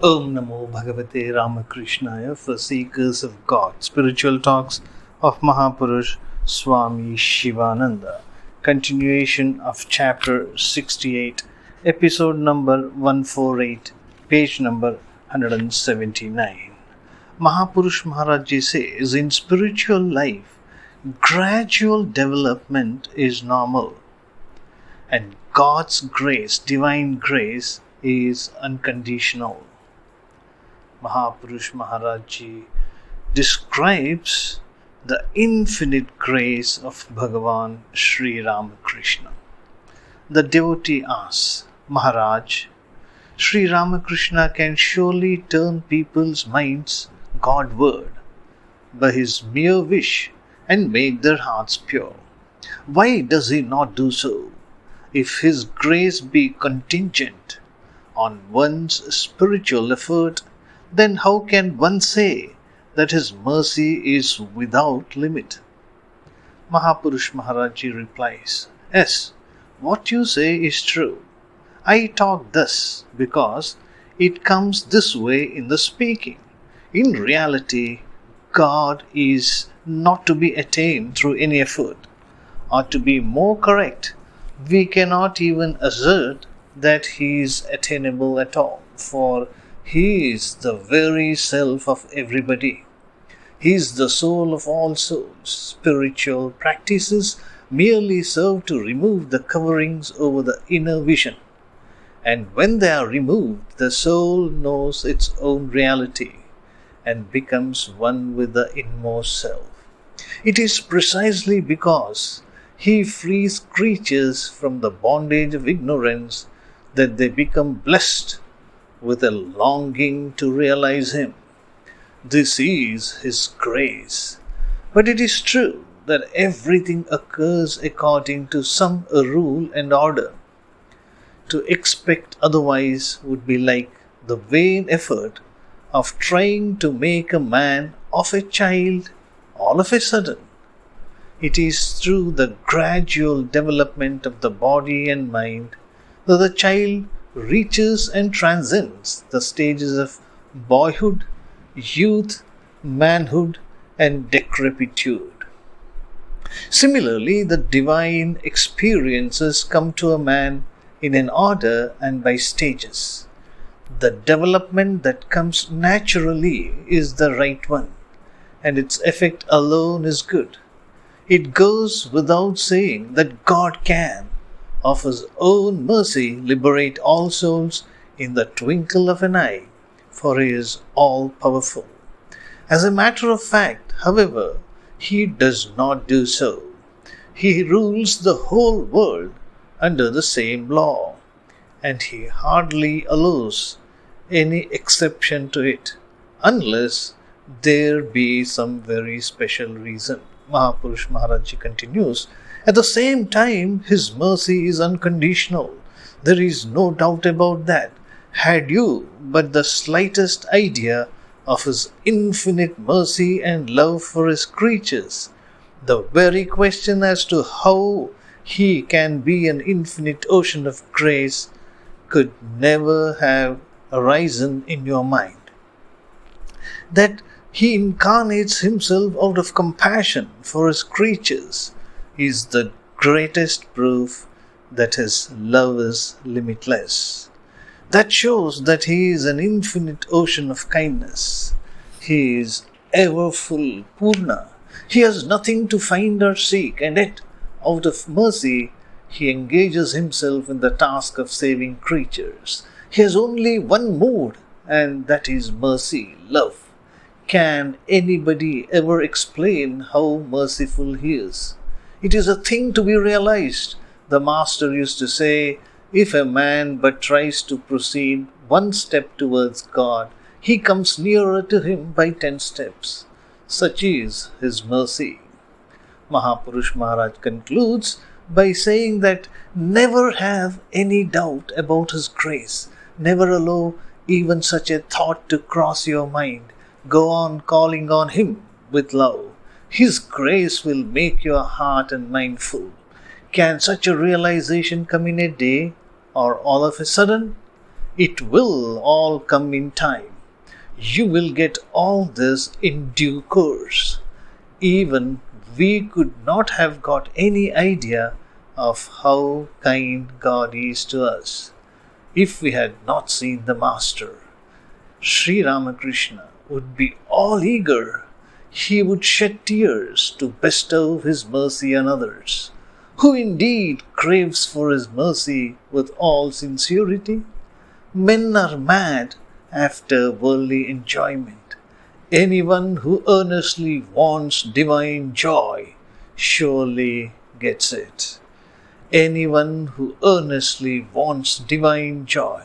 Om Namo Bhagavate Ramakrishna for Seekers of God. Spiritual Talks of Mahapurush Swami Shivananda. Continuation of Chapter 68, Episode number 148, page number 179. Mahapurush Maharaj says, in spiritual life, gradual development is normal, and God's grace, divine grace, is unconditional. Mahapurush Maharaj describes the infinite grace of Bhagavan Sri Ramakrishna. The devotee asks, Maharaj, Sri Ramakrishna can surely turn people's minds Godward by his mere wish and make their hearts pure. Why does he not do so? If his grace be contingent on one's spiritual effort, then how can one say that his mercy is without limit? Mahapurush Maharaj replies, yes, what you say is true. I talk thus because it comes this way in the speaking. In reality, God is not to be attained through any effort. Or to be more correct, we cannot even assert that he is attainable at all, for he is the very self of everybody. He is the soul of all souls. Spiritual practices merely serve to remove the coverings over the inner vision. And when they are removed, the soul knows its own reality and becomes one with the inmost self. It is precisely because he frees creatures from the bondage of ignorance that they become blessed with a longing to realize him. This is his grace. But it is true that everything occurs according to some rule and order. To expect otherwise would be like the vain effort of trying to make a man of a child all of a sudden. It is through the gradual development of the body and mind that the child reaches and transcends the stages of boyhood, youth, manhood, and decrepitude. Similarly, the divine experiences come to a man in an order and by stages. The development that comes naturally is the right one, and its effect alone is good. It goes without saying that God can, of his own mercy, liberate all souls in the twinkle of an eye, for he is all-powerful. As a matter of fact, however, he does not do so. He rules the whole world under the same law, and he hardly allows any exception to it, unless there be some very special reason. Mahapurush Maharaj continues, at the same time, his mercy is unconditional. There is no doubt about that. Had you but the slightest idea of his infinite mercy and love for his creatures, the very question as to how he can be an infinite ocean of grace could never have arisen in your mind. That he incarnates himself out of compassion for his creatures is the greatest proof that his love is limitless. That shows that he is an infinite ocean of kindness. He is ever full, Purna. He has nothing to find or seek, and yet, out of mercy, he engages himself in the task of saving creatures. He has only one mood, and that is mercy, love. Can anybody ever explain how merciful he is? It is a thing to be realized. The Master used to say, if a man but tries to proceed one step towards God, he comes nearer to him by 10 steps. Such is his mercy. Mahapurush Maharaj concludes by saying that never have any doubt about his grace. Never allow even such a thought to cross your mind. Go on calling on him with love. His grace will make your heart and mind full. Can such a realization come in a day or all of a sudden? It will all come in time. You will get all this in due course. Even we could not have got any idea of how kind God is to us if we had not seen the Master. Sri Ramakrishna would be all eager. He would shed tears to bestow his mercy on others. Who indeed craves for his mercy with all sincerity? Men are mad after worldly enjoyment. Anyone who earnestly wants divine joy surely gets it. Anyone who earnestly wants divine joy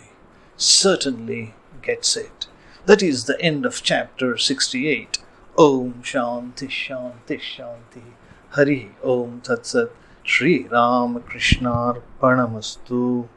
certainly gets it. That is the end of chapter 68. Om Shanti Shanti Shanti. Hari Om Tat Sat. Shri Ramakrishna Arpanamastu.